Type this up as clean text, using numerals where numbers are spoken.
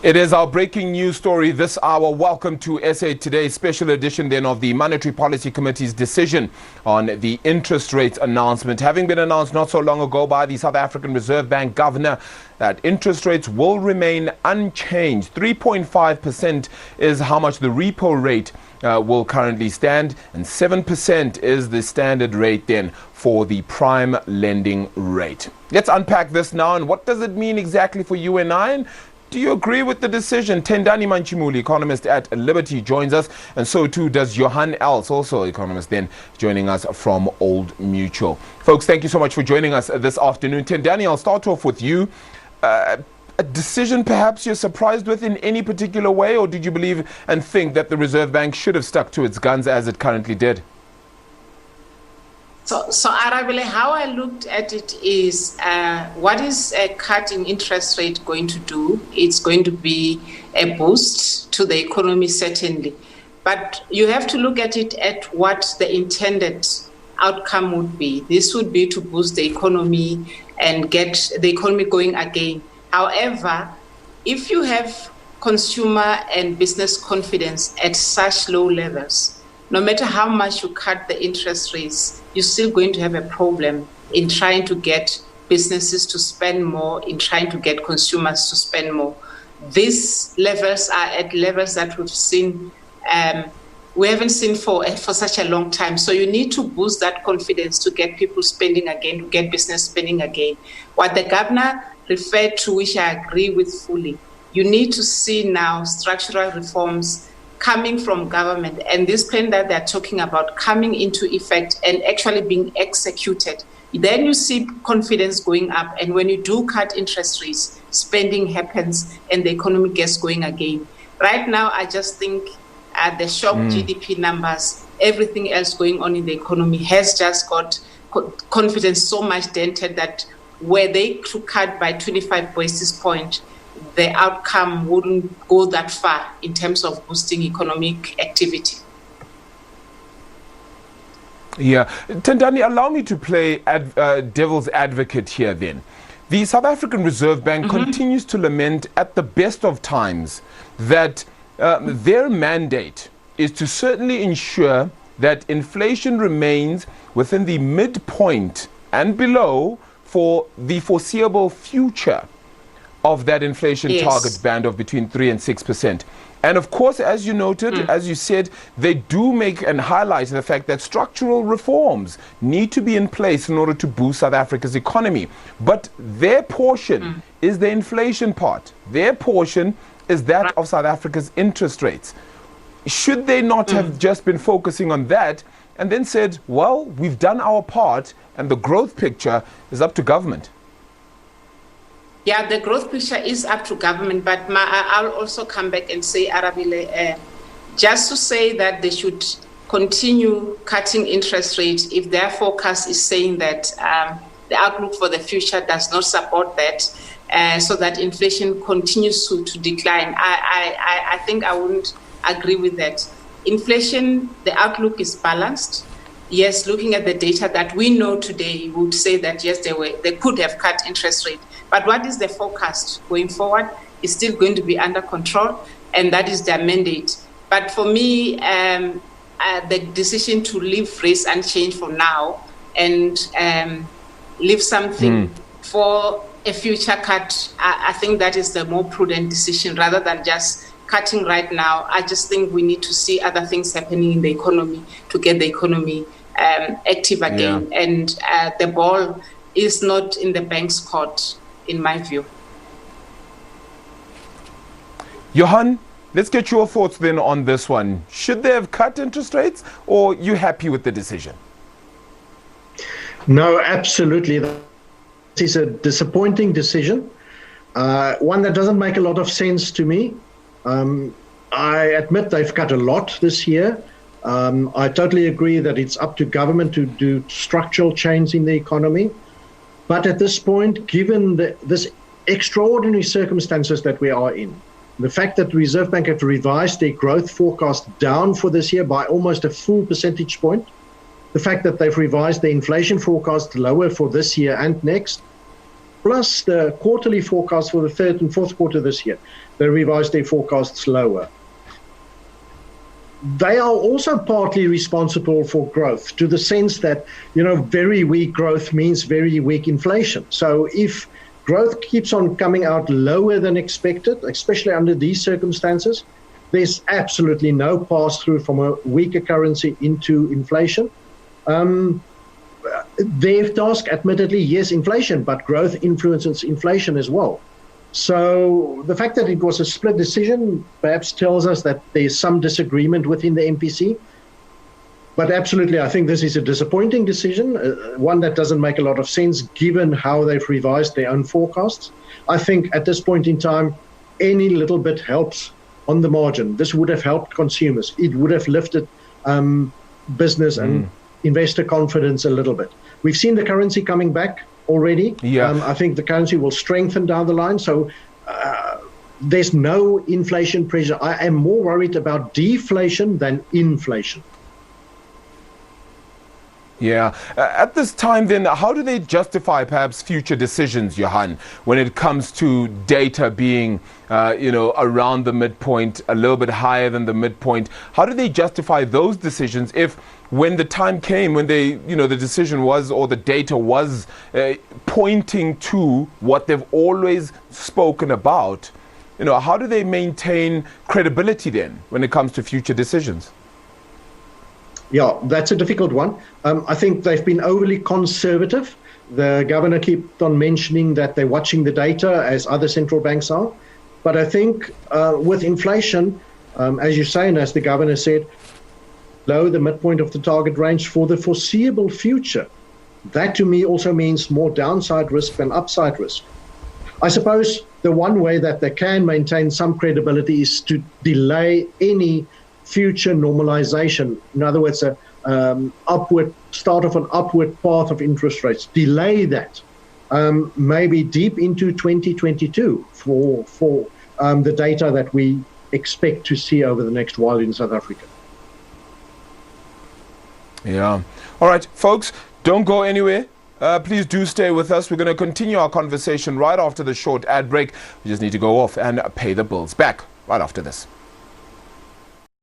It is our breaking news story this hour. Welcome to SA Today's special edition then of the Monetary Policy Committee's decision on the interest rate announcement. Having been announced not so long ago by the South African Reserve Bank governor that interest rates will remain unchanged. 3.5% is how much the repo rate will currently stand, and 7% is the standard rate then for the prime lending rate. Let's unpack this now, and what does it mean exactly for you and I? And do you agree with the decision? Tendani Manchimuli, economist at Liberty, joins us, and so too does Johan Els, also economist then joining us from Old Mutual. Folks, thank you so much for joining us this afternoon. Tendani, I'll start off with you. A decision perhaps you're surprised with in any particular way, or did you believe and think that the Reserve Bank should have stuck to its guns as it currently did? So Arabile, how I looked at it is, what is a cut in interest rate going to do? It's going to be a boost to the economy, certainly. But you have to look at it at what the intended outcome would be. This would be to boost the economy and get the economy going again. However, if you have consumer and business confidence at such low levels, no matter how much you cut the interest rates, you're still going to have a problem in trying to get businesses to spend more, in trying to get consumers to spend more. These levels are at levels that we haven't seen for such a long time. So you need to boost that confidence to get people spending again, to get business spending again. What the governor referred to, which I agree with fully, you need to see now structural reforms coming from government, and this plan that they're talking about coming into effect and actually being executed. Then you see confidence going up, and when you do cut interest rates, spending happens and the economy gets going again. Right now, I just think the shock GDP numbers, everything else going on in the economy has just got confidence so much dented that were they to cut by 25 basis points, the outcome wouldn't go that far in terms of boosting economic activity. Yeah. Tendani, allow me to play devil's advocate here then. The South African Reserve Bank continues to lament at the best of times that their mandate is to certainly ensure that inflation remains within the midpoint and below for the foreseeable future of that inflation target band of between 3 and 6%. And of course, as you noted, as you said, they do make and highlight the fact that structural reforms need to be in place in order to boost South Africa's economy. But their portion is the inflation part. Their portion is that of South Africa's interest rates. Should they not have just been focusing on that and then said, well, we've done our part and the growth picture is up to government? Yeah, the growth picture is up to government, but I'll also come back and say, Arabile, just to say that they should continue cutting interest rates if their forecast is saying that the outlook for the future does not support that, so that inflation continues to decline. I think I wouldn't agree with that. Inflation, the outlook is balanced. Yes, looking at the data that we know today, we would say that yes, they could have cut interest rate. But what is the forecast going forward is still going to be under control, and that is their mandate. But for me, the decision to leave rates unchanged for now and leave something for a future cut, I think that is the more prudent decision rather than just cutting right now. I just think we need to see other things happening in the economy to get the economy active again. Yeah. And the ball is not in the bank's court, in my view. Johan, let's get your thoughts then on this one. Should they have cut interest rates, or are you happy with the decision? No, absolutely. This is a disappointing decision, one that doesn't make a lot of sense to me. I admit they've cut a lot this year. I totally agree that it's up to government to do structural change in the economy. But at this point, given this extraordinary circumstances that we are in, the fact that the Reserve Bank have revised their growth forecast down for this year by almost a full percentage point, the fact that they've revised the inflation forecast lower for this year and next, plus the quarterly forecast for the third and fourth quarter this year. They revised their forecasts lower. They are also partly responsible for growth, to the sense that, very weak growth means very weak inflation. So if growth keeps on coming out lower than expected, especially under these circumstances, there's absolutely no pass-through from a weaker currency into inflation. Their task, admittedly, yes, inflation, but growth influences inflation as well. So the fact that it was a split decision perhaps tells us that there's some disagreement within the MPC. But absolutely, I think this is a disappointing decision, one that doesn't make a lot of sense given how they've revised their own forecasts. I think at this point in time, any little bit helps on the margin. This would have helped consumers. It would have lifted business and investor confidence a little bit. We've seen the currency coming back already. I think the currency will strengthen down the line. So there's no inflation pressure. I am more worried about deflation than inflation. At this time, then, how do they justify perhaps future decisions, Johan, when it comes to data being, around the midpoint, a little bit higher than the midpoint? How do they justify those decisions if, when the time came, when they, the decision was, or the data was pointing to what they've always spoken about, how do they maintain credibility then when it comes to future decisions? Yeah, that's a difficult one. I think they've been overly conservative. The governor kept on mentioning that they're watching the data, as other central banks are. But I think with inflation, as you say, and as the governor said, below the midpoint of the target range for the foreseeable future, that to me also means more downside risk than upside risk. I suppose the one way that they can maintain some credibility is to delay any future normalization. In other words, a start of an upward path of interest rates. Delay that, maybe deep into 2022 for the data that we expect to see over the next while in South Africa. All right, folks, don't go anywhere. Please do stay with us. We're going to continue our conversation right after the short ad break. We just need to go off and pay the bills. Back right after this.